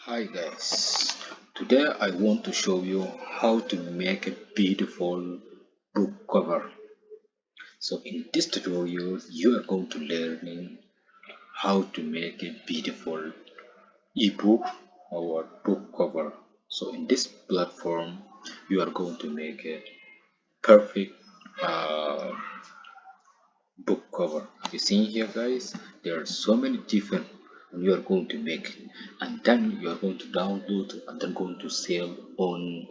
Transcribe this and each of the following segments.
Hi guys, today I want to show you how to make a beautiful book cover. So in this tutorial you are going to learn how to make a beautiful ebook or book cover. So in this platform you are going to make a perfect uh, book cover. You see here guys, there are so many different you are going to make it, and then you are going to download and then going to sell on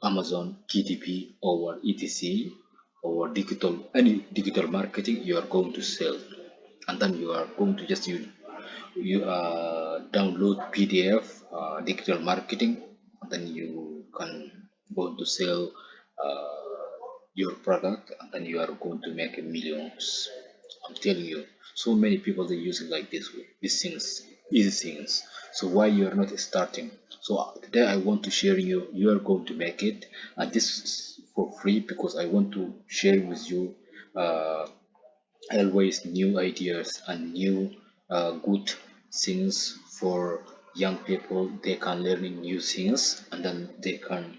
Amazon, GDP, or etc. or digital any digital marketing you are going to sell, and then you are going to just download PDF digital marketing, and then you can go to sell your product, and then you are going to make millions. I'm telling you, so many people they use it like this way. These things, easy things. So why you are not starting? So today I want to share you are going to make it, and this is for free because I want to share with you uh, always new ideas and new good things for young people. They can learn new things, and then they can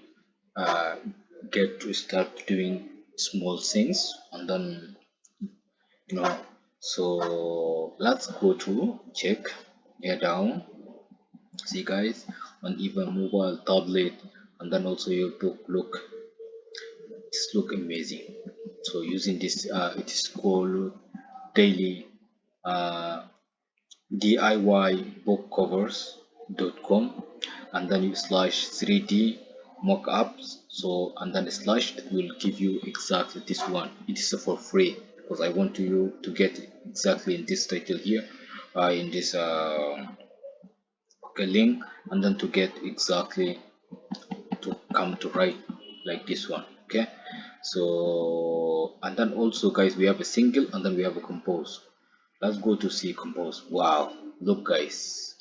uh, get to start doing small things, and then no. So let's go to check here down. See guys, on even mobile, tablet, and then also your book. Look amazing. So using this, it is called daily uh, DIYbookcovers.com, and then you slash 3D mockups. So and then slash, it will give you exactly this one. It is for free because I want you to get exactly in this title here, in this okay, link, and then to get exactly to come to write like this one. Okay, so and then also guys, we have a single and then we have a compose. Let's go to see compose. Wow, look guys,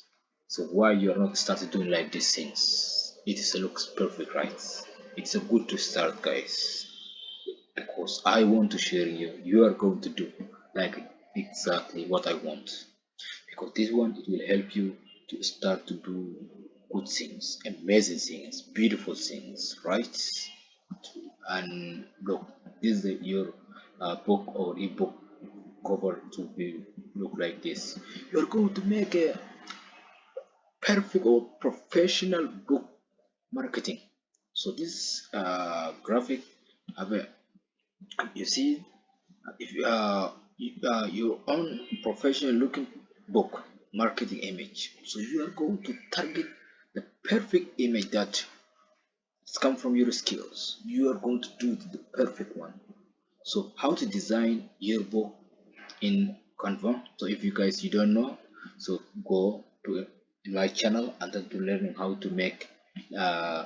so why you are not started doing like these things? It is looks perfect, right? It's a good to start guys, because I want to share you are going to do like exactly what I want, because this one it will help you to start to do good things, amazing things, beautiful things, right? And look, this is your book or ebook cover to be look like this. You're going to make a perfect or professional book marketing. So this graphic have a, you see, if your own professional looking book marketing image, so you are going to target the perfect image that come from your skills. You are going to do the perfect one. So how to design your book in Canva. So if you guys you don't know, so go to my channel and then to learn how to make uh,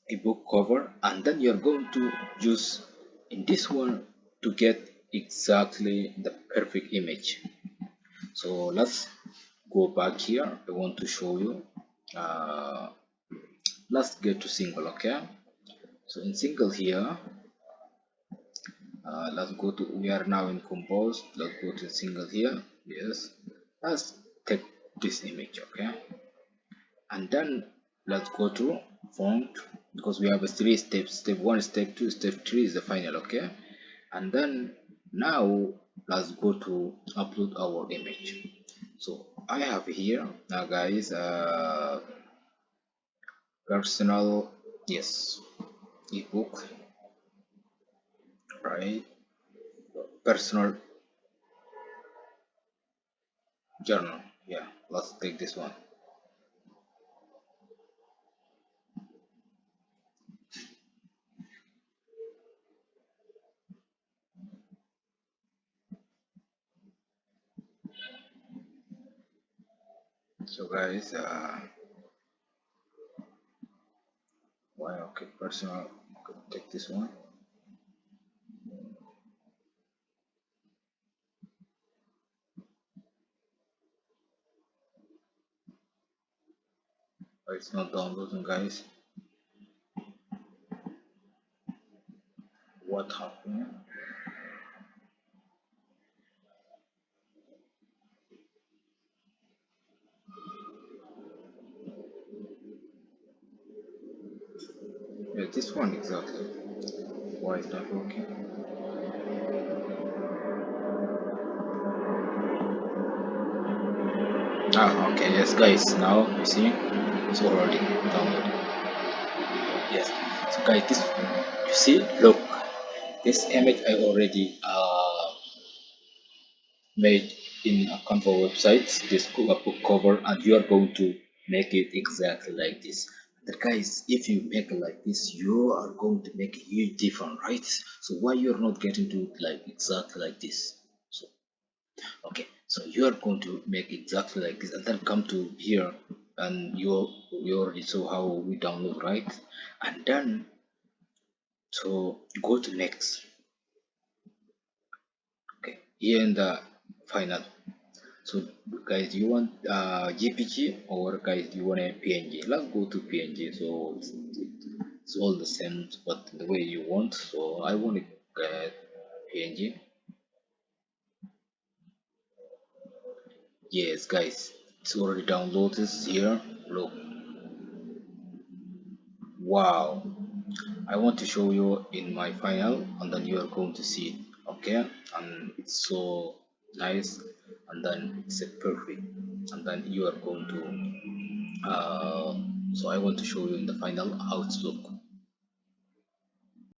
a book cover, and then you're going to use in this one to get exactly the perfect image. So let's go back here. I want to show you. uh, let's get to single. Okay, so in single here, let's go to, we are now in compose. Let's go to single here. Yes, let's take this image. Okay, and then let's go to font, because we have a three steps: step one, step two, step three is the final. Okay, and then now let's go to upload our image. So I have here now guys, personal, yes, ebook, right? Personal journal. Yeah, let's take this one. So guys, why, okay, personal, okay, take this one. Oh, it's not downloading guys, what happened? this one exactly. Why is not working? Ah, okay, yes, guys. Now you see, it's already downloaded. Yes. So, guys, this you see, look, this image I already made in a Canva website. This book cover, and you are going to make it exactly like this. But guys, if you make it like this, you are going to make a huge difference, right? So why you're not getting to like exactly like this? So okay, so you are going to make exactly like this and then come to here, and you already saw how we download, right? And then so go to next. Okay, here in the final. So guys, do you want JPG, or guys do you want a PNG? Let's go to PNG. So it's all the same, but the way you want. So I want it PNG. Yes, guys, it's already downloaded here. Look, wow. I want to show you in my final, and then you are going to see it. Okay, and it's so nice, and then it's a perfect, and then you are going to so I want to show you in the final how it's look.